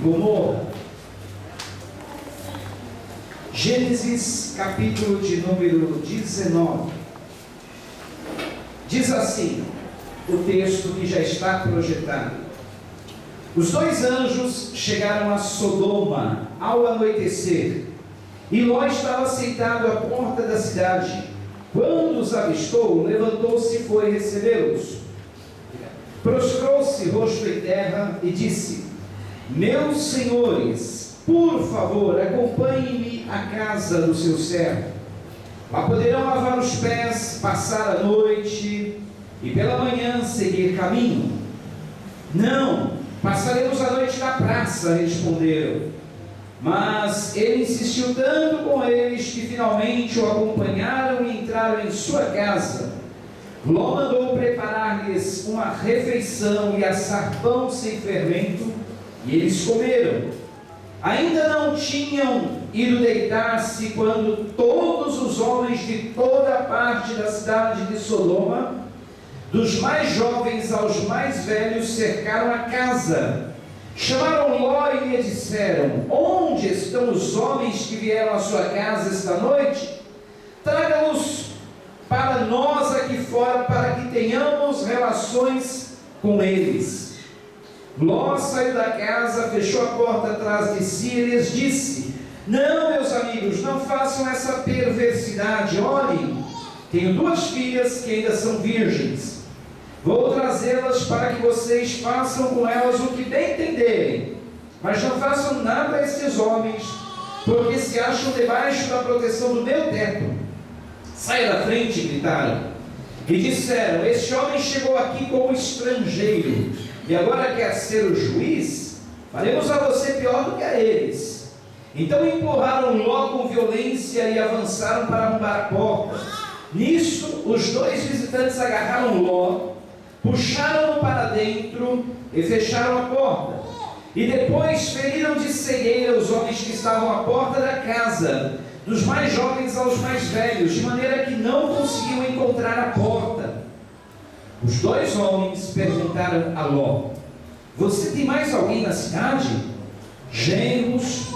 Gomorra. Gênesis, capítulo de número 19. Diz assim o texto que já está projetado: os dois anjos chegaram a Sodoma ao anoitecer, e Ló estava sentado à porta da cidade. Quando os avistou, levantou-se e foi recebê-los. Prostrou-se rosto em terra e disse: meus senhores, por favor, acompanhem-me à casa do seu servo. Lá poderão lavar os pés, passar a noite e pela manhã seguir caminho. Não, passaremos a noite na praça, responderam. Mas ele insistiu tanto com eles que finalmente o acompanharam e entraram em sua casa. Ló mandou preparar-lhes uma refeição e assar pão sem fermento, e eles comeram. Ainda não tinham ido deitar-se quando todos os homens de toda a parte da cidade de Sodoma, dos mais jovens aos mais velhos, cercaram a casa. Chamaram Ló e lhe disseram: onde estão os homens que vieram à sua casa esta noite? Traga-os para nós aqui fora, para que tenhamos relações com eles. Ló saiu da casa, fechou a porta atrás de si e lhes disse: não, meus amigos, não façam essa perversidade. Olhem, tenho duas filhas que ainda são virgens. Vou trazê-las para que vocês façam com elas o que bem entenderem, mas não façam nada a estes homens, porque se acham debaixo da proteção do meu teto. Saia da frente, gritaram, e disseram: este homem chegou aqui como estrangeiro, e agora quer ser o juiz? Faremos a você pior do que a eles. Então empurraram Ló com violência e avançaram para arrombar a porta. Nisso, os dois visitantes agarraram Ló, puxaram-no para dentro e fecharam a porta. E depois feriram de cegueira os homens que estavam à porta da casa, dos mais jovens aos mais velhos, de maneira que não conseguiam encontrar a porta. Os dois homens perguntaram a Ló: você tem mais alguém na cidade? Genros,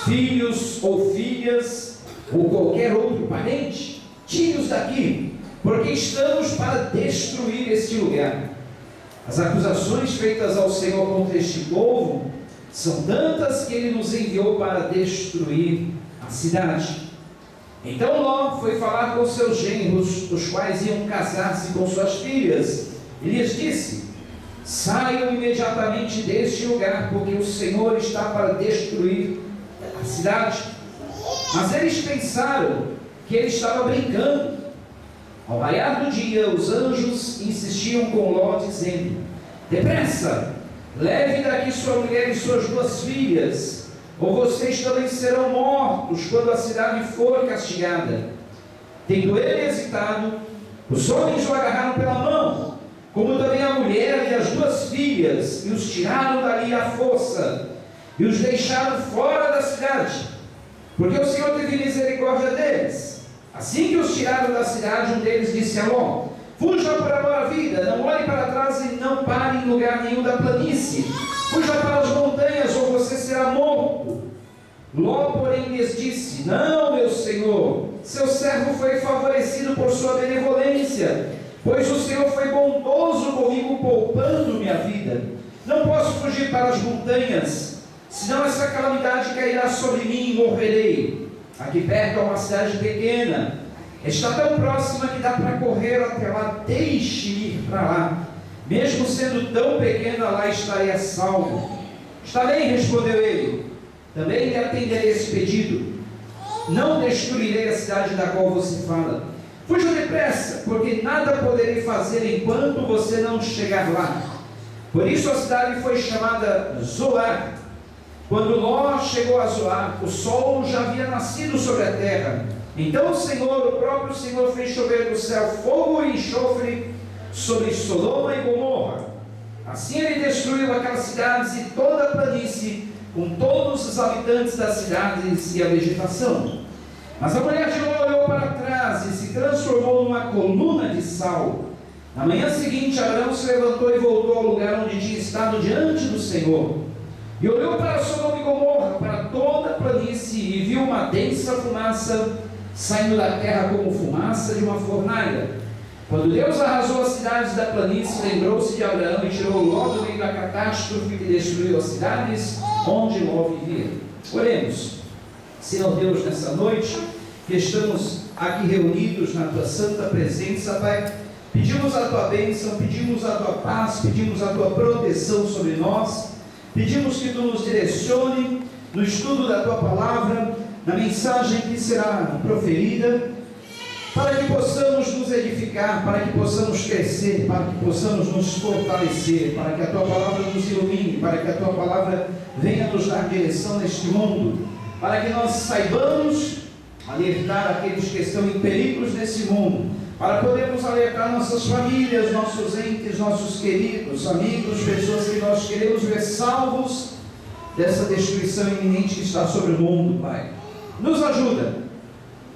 filhos ou filhas, ou qualquer outro parente? Tire-os daqui, porque estamos para destruir este lugar. As acusações feitas ao Senhor contra este povo são tantas que ele nos enviou para destruir a cidade. Então Ló foi falar com seus genros, os quais iam casar-se com suas filhas, e lhes disse: saiam imediatamente deste lugar, porque o Senhor está para destruir a cidade. Mas eles pensaram que ele estava brincando. Ao raiar do dia, os anjos insistiam com Ló, dizendo: depressa, leve daqui sua mulher e suas duas filhas, ou vocês também serão mortos quando a cidade for castigada. Tendo ele hesitado, os homens o agarraram pela mão, como também a mulher e as duas filhas, e os tiraram dali à força, e os deixaram fora da cidade, porque o Senhor teve misericórdia deles. Assim que os tiraram da cidade, um deles disse a Ló: fuja por amor à vida, não olhe para trás e não pare em lugar nenhum da planície. Fuja para as montanhas, ou você será morto. Ló, porém, lhes disse: não, meu senhor, seu servo foi favorecido por sua benevolência, pois o Senhor foi bondoso comigo, poupando-me a vida. Não posso fugir para as montanhas, senão essa calamidade cairá sobre mim e morrerei. Aqui perto há uma cidade pequena, está tão próxima que dá para correr até lá. Deixe-me ir para lá, mesmo sendo tão pequena, lá estarei a salvo. Está bem, respondeu ele, também lhe atenderei esse pedido. Não destruirei a cidade da qual você fala. Fuja depressa, porque nada poderei fazer enquanto você não chegar lá. Por isso a cidade foi chamada Zoar. Quando Ló chegou a Zoar, o sol já havia nascido sobre a terra. Então o próprio Senhor fez chover do céu fogo e enxofre sobre Sodoma e Gomorra. Assim ele destruiu aquelas cidades e toda a planície, com todos os habitantes das cidades e a vegetação. Mas a mulher de Ló olhou para trás e se transformou numa coluna de sal. Na manhã seguinte, Abraão se levantou e voltou ao lugar onde tinha estado diante do Senhor. E olhou para Sodoma e Gomorra, para toda a planície, e viu uma densa fumaça saindo da terra como fumaça de uma fornalha. Quando Deus arrasou as cidades da planície, lembrou-se de Abraão e tirou logo do meio da catástrofe que destruiu as cidades onde Ló vivia. Oremos. Senhor Deus, nessa noite que estamos aqui reunidos na Tua santa presença, Pai, pedimos a Tua bênção, pedimos a Tua paz, pedimos a Tua proteção sobre nós, pedimos que Tu nos direcione no estudo da Tua palavra, na mensagem que será proferida, para que possamos nos edificar, para que possamos crescer, para que possamos nos fortalecer, para que a Tua palavra nos ilumine, para que a Tua palavra venha nos dar direção neste mundo, para que nós saibamos alertar aqueles que estão em perigos nesse mundo, para podermos alertar nossas famílias, nossos entes, nossos queridos, amigos, pessoas que nós queremos ver salvos dessa destruição iminente que está sobre o mundo, Pai. Nos ajuda,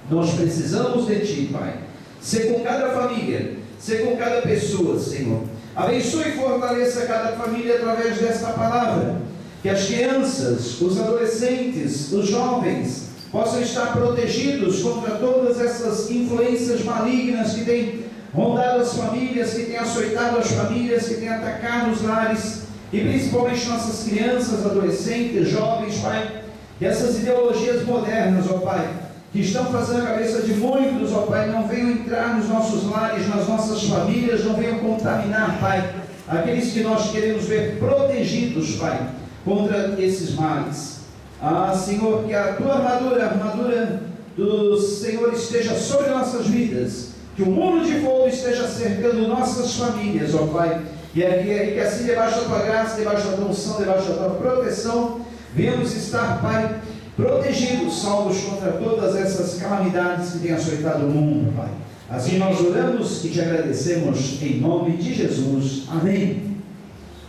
nós precisamos de Ti, Pai. Ser com cada família, ser com cada pessoa, Senhor. Abençoe e fortaleça cada família através desta palavra, que as crianças, os adolescentes, os jovens possam estar protegidos contra todas essas influências malignas que têm rondado as famílias, que têm açoitado as famílias, que têm atacado os lares, e principalmente nossas crianças, adolescentes, jovens, Pai, que essas ideologias modernas, ó Pai, que estão fazendo a cabeça de muitos, ó Pai, não venham entrar nos nossos lares, nas nossas famílias, não venham contaminar, Pai, aqueles que nós queremos ver protegidos, Pai, contra esses males. Ah, Senhor, que a Tua armadura, a armadura do Senhor esteja sobre nossas vidas, que o muro de fogo esteja cercando nossas famílias, ó Pai, e que assim, debaixo da Tua graça, debaixo da Tua unção, debaixo da Tua proteção, venhamos estar, Pai, protegidos, salvos contra todas essas calamidades que têm açoitado o mundo, Pai. Assim nós oramos e Te agradecemos em nome de Jesus. Amém.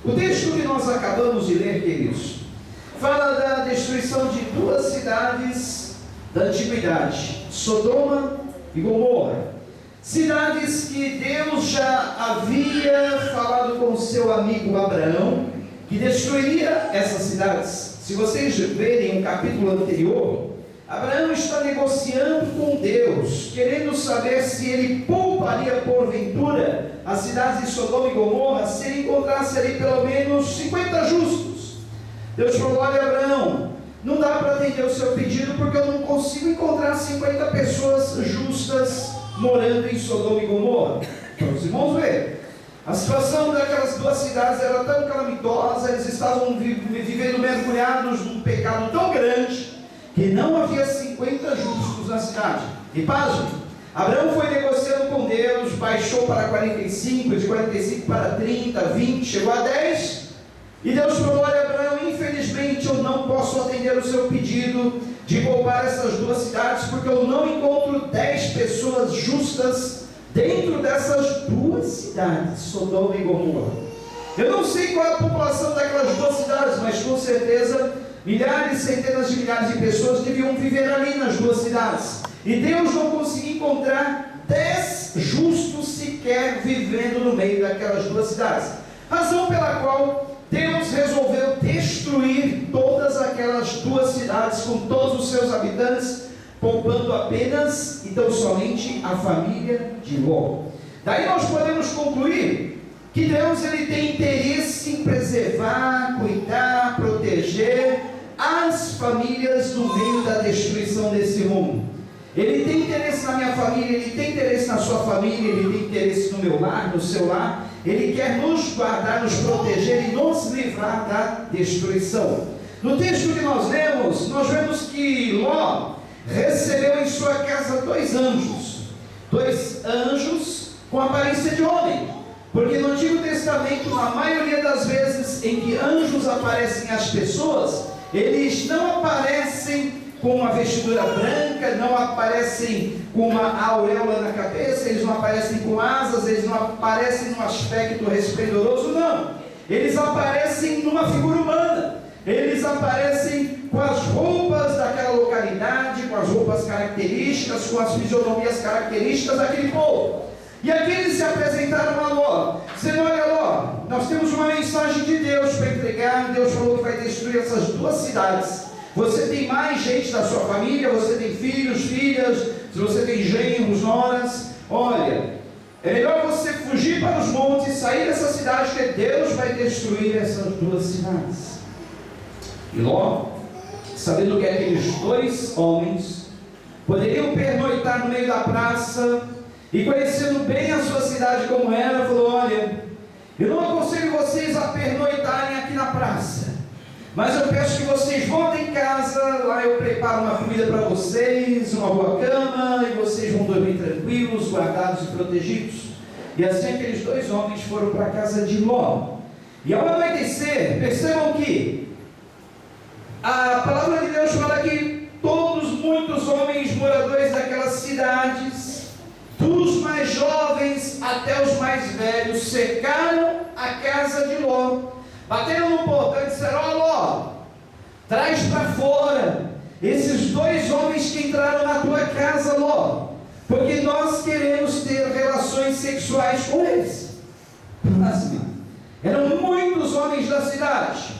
O texto que nós acabamos de ler, queridos, fala da destruição de duas cidades da antiguidade, Sodoma e Gomorra. Cidades que Deus já havia falado com seu amigo Abraão, que destruiria essas cidades. Se vocês verem o capítulo anterior, Abraão está negociando com Deus, querendo saber se ele pouparia porventura as cidades de Sodoma e Gomorra, se ele encontrasse ali pelo menos 50 justos. Deus falou: olha, Abraão, não dá para atender o seu pedido, porque eu não consigo encontrar 50 pessoas justas morando em Sodoma e Gomorra. Então os irmãos veem, a situação daquelas duas cidades era tão calamitosa, eles estavam vivendo mergulhados num pecado tão grande, que não havia 50 justos na cidade. E pasmem, Abraão foi negociando com Deus, baixou para 45, de 45 para 30, 20, chegou a 10, e Deus falou: olha, Abraão, infelizmente eu não posso atender o seu pedido de poupar essas duas cidades, porque eu não encontro 10 pessoas justas dentro dessas duas cidades, Sodoma e Gomorra. Eu não sei qual é a população daquelas duas cidades, mas com certeza milhares, centenas de milhares de pessoas deviam viver ali nas duas cidades. E Deus não conseguia encontrar 10 justos sequer vivendo no meio daquelas duas cidades. Razão pela qual Deus resolveu destruir todas aquelas duas cidades com todos os seus habitantes, poupando apenas e tão somente a família de Ló. Daí nós podemos concluir que Deus ele tem interesse em preservar, cuidar, proteger as famílias no meio da destruição desse mundo. Ele tem interesse na minha família, Ele tem interesse na sua família, Ele tem interesse no meu lar, no seu lar. Ele quer nos guardar, nos proteger e nos livrar da destruição. No texto que nós lemos, nós vemos que Ló recebeu em sua casa dois anjos com aparência de homem, porque no Antigo Testamento, na maioria das vezes em que anjos aparecem às pessoas, eles não aparecem com uma vestidura branca, não aparecem com uma auréola na cabeça, eles não aparecem com asas, eles não aparecem num aspecto resplendoroso, não. Eles aparecem numa figura humana, eles aparecem com as roupas daquela localidade, com as roupas características, com as fisionomias características daquele povo. E aqui eles se apresentaram a Ló, dizendo: olha, Ló, nós temos uma mensagem de Deus para entregar. Deus falou que vai destruir essas duas cidades. Você tem mais gente da sua família, você tem filhos, filhas, se você tem genros, noras, olha, é melhor você fugir para os montes, sair dessa cidade, que Deus vai destruir essas duas cidades. E Ló, sabendo que aqueles dois homens poderiam pernoitar no meio da praça, e conhecendo bem a sua cidade como era, falou: olha, eu não aconselho vocês a pernoitarem aqui na praça, mas eu peço que vocês voltem em casa, lá eu preparo uma comida para vocês, uma boa cama, e vocês vão dormir tranquilos, guardados e protegidos. E assim aqueles dois homens foram para a casa de Ló. E ao anoitecer, percebam que a palavra de Deus fala que muitos homens moradores daquelas cidades, dos mais jovens até os mais velhos, cercaram a casa de Ló, bateram no portão e disseram: ó Ló, traz para fora esses dois homens que entraram na tua casa, Ló, porque nós queremos ter relações sexuais com eles. Assim, eram muitos homens da cidade,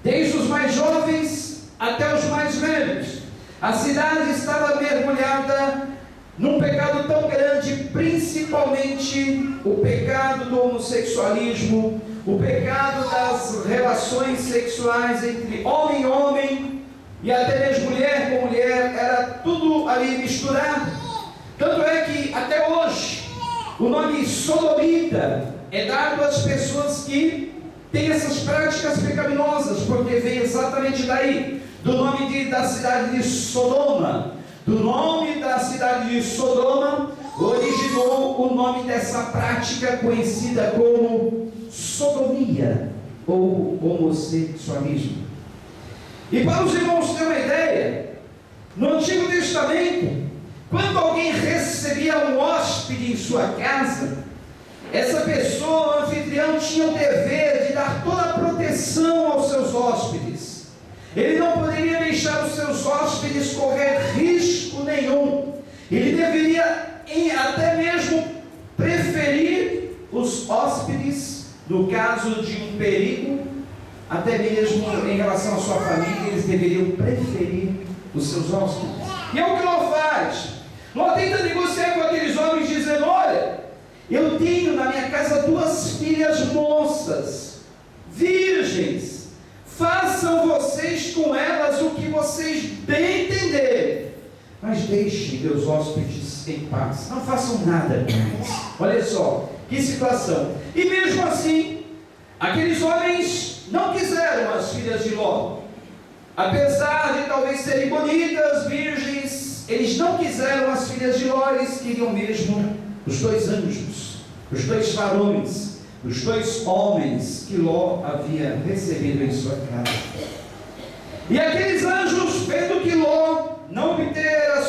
desde os mais jovens até os mais velhos. A cidade estava mergulhada num pecado tão grande, principalmente o pecado do homossexualismo, o pecado das relações sexuais entre homem e homem, e até mesmo mulher com mulher, era tudo ali misturado. Tanto é que até hoje o nome sodomita é dado às pessoas que têm essas práticas pecaminosas, porque vem exatamente daí, do nome da cidade de Sodoma. Do nome da cidade de Sodoma originou o nome dessa prática conhecida como sodomia ou homossexualismo. E para os irmãos terem uma ideia, no Antigo Testamento, quando alguém recebia um hóspede em sua casa, essa pessoa, o anfitrião, tinha o dever de dar toda a proteção aos seus hóspedes. Ele não poderia deixar os seus hóspedes correr risco nenhum. Ele deveria até mesmo preferir os hóspedes, no caso de um perigo, até mesmo em relação à sua família, eles deveriam preferir os seus hóspedes. E é o que Ló faz. Ló tenta negociar com aqueles homens, dizendo: olha, eu tenho na minha casa duas filhas moças, virgens. Façam vocês com elas o que vocês bem entenderem, mas deixem meus hóspedes em paz, não façam nada com eles. Olha só, que situação. E mesmo assim, aqueles homens não quiseram as filhas de Ló. Apesar de talvez serem bonitas, virgens, eles não quiseram as filhas de Ló. Eles queriam mesmo os dois anjos, os dois varões, os dois homens que Ló havia recebido em sua casa. E aqueles anjos, vendo que Ló não obtiveram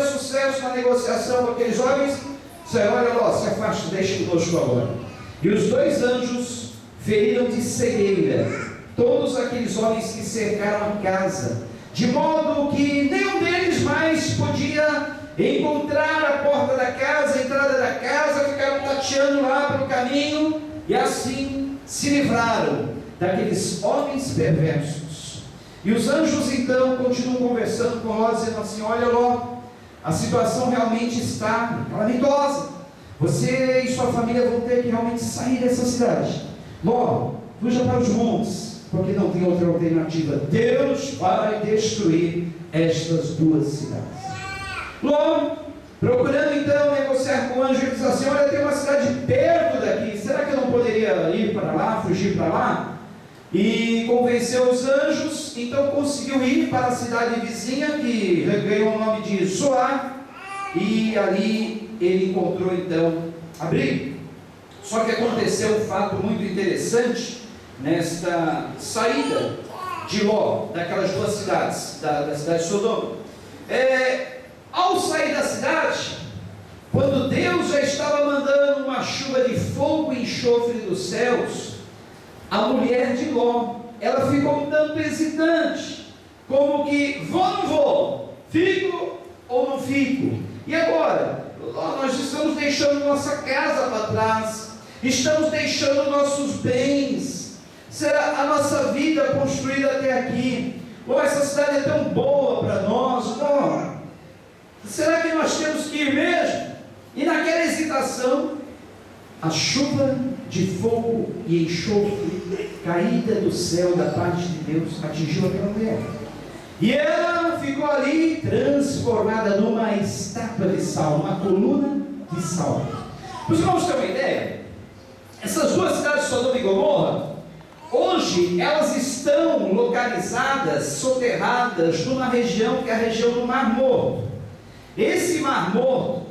sucesso na negociação com aqueles homens, disseram: olha Ló, se afaste, deixe conosco agora. E os dois anjos feriram de cegueira todos aqueles homens que cercaram a casa, de modo que nenhum deles mais podia encontrar a porta da casa, a entrada da casa. Ficaram tateando lá pelo caminho, e assim se livraram daqueles homens perversos. E os anjos então continuam conversando com Ló, dizendo assim: olha Ló, a situação realmente está calamitosa, você e sua família vão ter que realmente sair dessa cidade. Ló, fuja para os montes, porque não tem outra alternativa. Deus vai destruir estas duas cidades. Ló, procurando então negociar com o anjo, ele diz assim: olha, tem uma cidade perto daqui, será que eu não poderia ir para lá, fugir para lá? E convenceu os anjos, então conseguiu ir para a cidade vizinha, que ganhou o nome de Zoar, e ali ele encontrou então abrigo. Só que aconteceu um fato muito interessante nesta saída de Ló, daquelas duas cidades, da cidade de Sodoma. Ao sair da cidade, quando Deus já estava mandando uma chuva de fogo e enxofre dos céus, a mulher de Ló, ela ficou um tanto hesitante, como que: vou ou não vou? Fico ou não fico? E agora? Ló, nós estamos deixando nossa casa para trás, Estamos deixando nossos bens, será a nossa vida construída até aqui. Oh, essa cidade é tão boa para nós. Oh, será que nós temos que ir mesmo? E naquela hesitação, a chuva de fogo e enxofre caída do céu da parte de Deus atingiu aquela mulher. E ela ficou ali transformada numa estátua de sal, uma coluna de sal. Os irmãos têm uma ideia? Essas duas cidades, Sodoma e Gomorra, hoje elas estão localizadas, soterradas numa região que é a região do Mar Morto. Esse Mar Morto,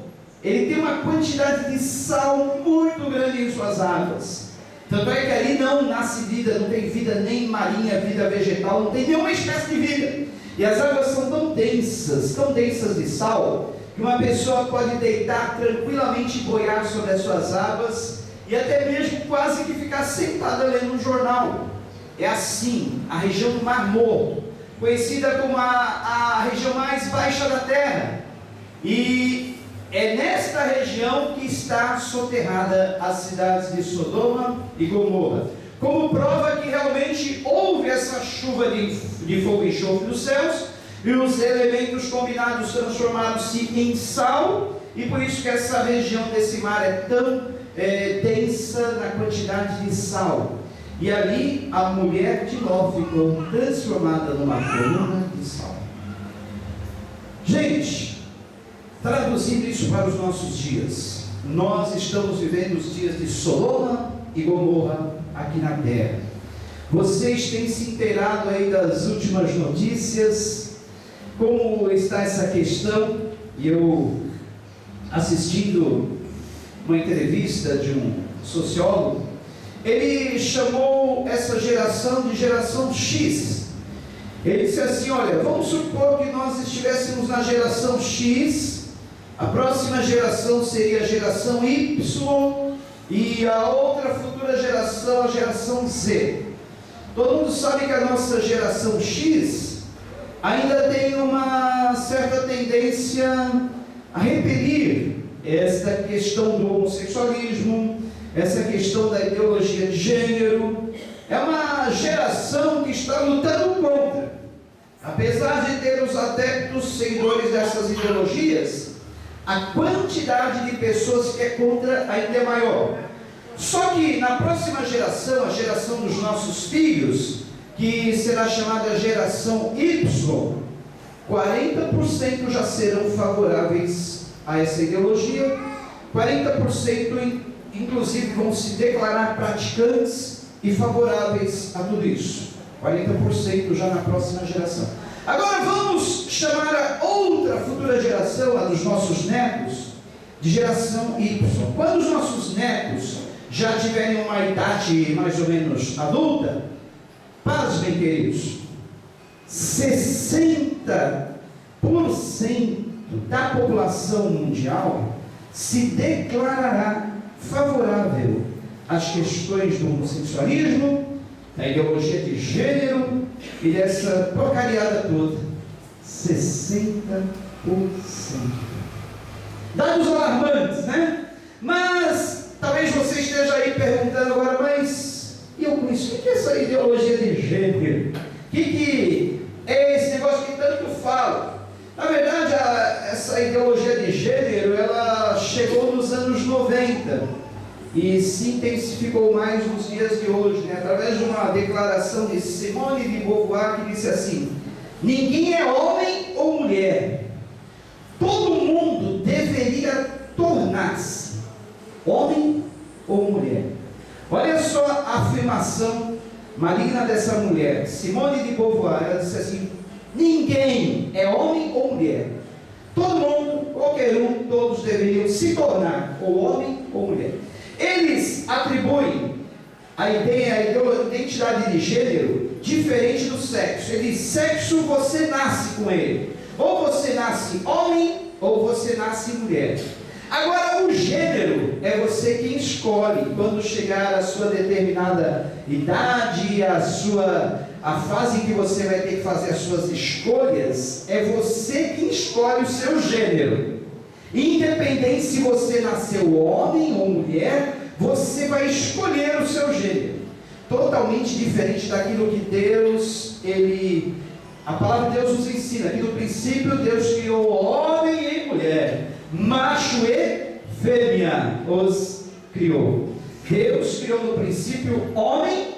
ele tem uma quantidade de sal muito grande em suas águas. Tanto é que ali não nasce vida, não tem vida nem marinha, vida vegetal, não tem nenhuma espécie de vida. E as águas são tão densas de sal, que uma pessoa pode deitar tranquilamente e boiar sobre as suas águas, e até mesmo quase que ficar sentada lendo um jornal. É assim, a região do Mar Morto, conhecida como a região mais baixa da terra. E é nesta região que está soterrada as cidades de Sodoma e Gomorra, como prova que realmente houve essa chuva de fogo e enxofre dos céus, e os elementos combinados transformaram-se em sal, e por isso que essa região desse mar é tão densa na quantidade de sal. E ali a mulher de Ló ficou transformada numa coluna de sal. Gente, traduzindo isso para os nossos dias, nós estamos vivendo os dias de Sodoma e Gomorra aqui na terra. Vocês têm se inteirado aí das últimas notícias, como está essa questão? E eu, assistindo uma entrevista de um sociólogo, ele chamou essa geração de geração X. Ele disse assim: olha, vamos supor que nós estivéssemos na geração X, a próxima geração seria a geração Y, e a outra futura geração, a geração Z. Todo mundo sabe que a nossa geração X ainda tem uma certa tendência a repelir esta questão do homossexualismo, essa questão da ideologia de gênero. É uma geração que está lutando contra. Apesar de ter os adeptos seguidores dessas ideologias, a quantidade de pessoas que é contra ainda é maior. Só que na próxima geração, a geração dos nossos filhos, que será chamada geração Y, 40% já serão favoráveis a essa ideologia, 40% inclusive vão se declarar praticantes e favoráveis a tudo isso. 40% já na próxima geração. Agora vamos chamar a outra futura geração, a dos nossos netos, de geração Y. Quando os nossos netos já tiverem uma idade mais ou menos adulta, pasmem, queridos, 60% da população mundial se declarará favorável às questões do homossexualismo, da ideologia de gênero e dessa porcariada toda. 60%. Dados alarmantes, né? Mas talvez você esteja aí perguntando agora, mas e eu com isso? O que é essa ideologia de gênero? O que é esse negócio que tanto falo? Na verdade, essa ideologia de gênero, ela chegou nos anos 90 e se intensificou mais nos dias de hoje, né? Através de uma declaração de Simone de Beauvoir, que disse assim: ninguém é homem ou mulher, todo mundo deveria tornar-se homem ou mulher. Olha só a afirmação maligna dessa mulher, Simone de Beauvoir. Ela disse assim: ninguém é homem ou mulher, todo mundo, qualquer um, todos deveriam se tornar ou homem ou mulher. Eles atribuem a ideia, a identidade de gênero diferente do sexo. Ele diz: sexo você nasce com ele, ou você nasce homem ou você nasce mulher. Agora, o gênero é você quem escolhe. Quando chegar a sua determinada idade, a fase em que você vai ter que fazer as suas escolhas, é você quem escolhe o seu gênero. Independente se você nasceu homem ou mulher, você vai escolher o seu gênero. Totalmente diferente daquilo que Deus, a palavra de Deus nos ensina. Aqui no princípio Deus criou homem e mulher, macho e fêmea os criou. Deus criou no princípio homem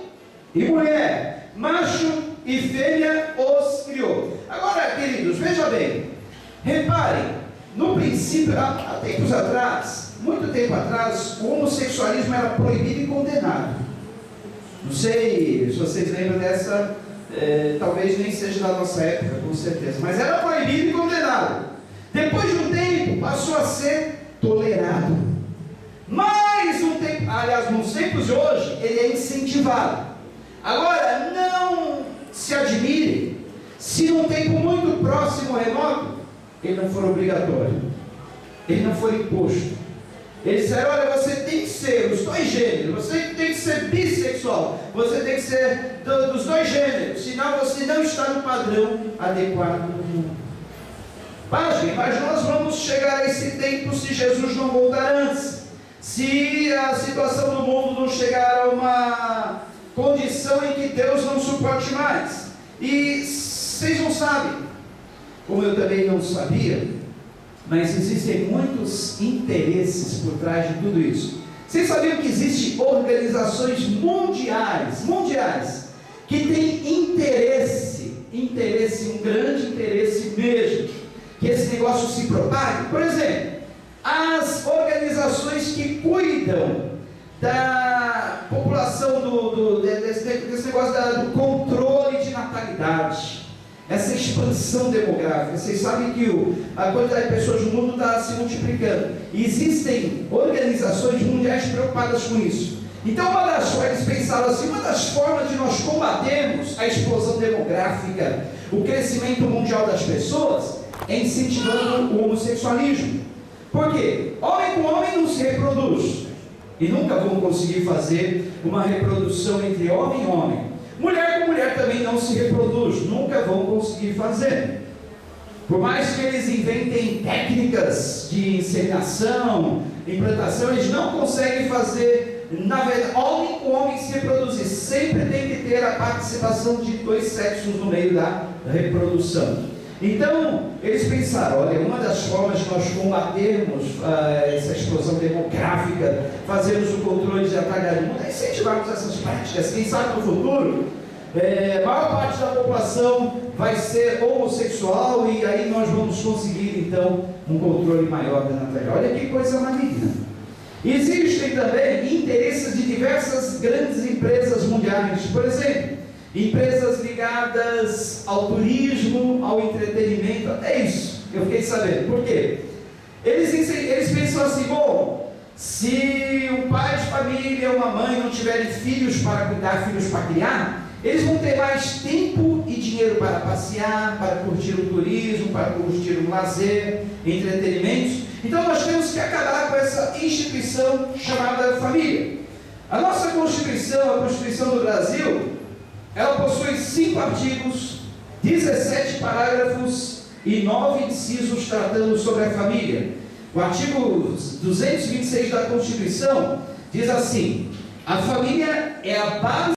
e mulher, macho e fêmea os criou. Agora, queridos, veja bem, reparem, no princípio, há tempos atrás, muito tempo atrás, o homossexualismo era proibido e condenado. Não sei se vocês lembram dessa, talvez nem seja da nossa época, com certeza, mas era proibido e condenado. Depois de um tempo, passou a ser tolerado. Mais um tempo, aliás, nos tempos de hoje, ele é incentivado. Agora, não se admire se num tempo muito próximo ou remoto, ele não for obrigatório, ele não for imposto. Eles disseram: olha, você tem que ser os dois gêneros, você tem que ser bissexual, você tem que ser dos dois gêneros, senão você não está no padrão adequado do mundo. Mas nós vamos chegar a esse tempo se Jesus não voltar antes, se a situação do mundo não chegar a uma condição em que Deus não suporte mais. E vocês não sabem, como eu também não sabia, mas existem muitos interesses por trás de tudo isso. Vocês sabiam que existem organizações mundiais, que têm interesse, um grande interesse mesmo, que esse negócio se propague? Por exemplo, as organizações que cuidam da população, desse negócio do controle de natalidade, essa expansão demográfica. Vocês sabem que a quantidade de pessoas no mundo está se multiplicando. E existem organizações mundiais preocupadas com isso. Então, eles pensaram assim: uma das formas de nós combatermos a explosão demográfica, o crescimento mundial das pessoas, é incentivando o homossexualismo. Por quê? Homem com homem não se reproduz, e nunca vão conseguir fazer uma reprodução entre homem e homem. Mulher com mulher também não se reproduz, nunca vão conseguir fazer. Por mais que eles inventem técnicas de inseminação, implantação, eles não conseguem fazer, na verdade, homem com homem se reproduzir. Sempre tem que ter a participação de dois sexos no meio da reprodução. Então, eles pensaram: olha, uma das formas de nós combatermos essa explosão demográfica, fazermos o controle de natalidade do mundo, é incentivarmos essas práticas. Quem sabe no futuro, a maior parte da população vai ser homossexual, e aí nós vamos conseguir, então, um controle maior da natalidade. Olha que coisa maligna. Existem também interesses de diversas grandes empresas mundiais, por exemplo, empresas ligadas ao turismo, ao entretenimento, até isso eu fiquei sabendo. Por quê? Eles pensam assim: bom, se um pai de família ou uma mãe não tiverem filhos para cuidar, filhos para criar, eles vão ter mais tempo e dinheiro para passear, para curtir o turismo, para curtir o lazer, entretenimentos. Então nós temos que acabar com essa instituição chamada família. A nossa Constituição, a Constituição do Brasil, ela possui 5 artigos, 17 parágrafos e 9 incisos tratando sobre a família. O artigo 226 da Constituição diz assim: a família é a base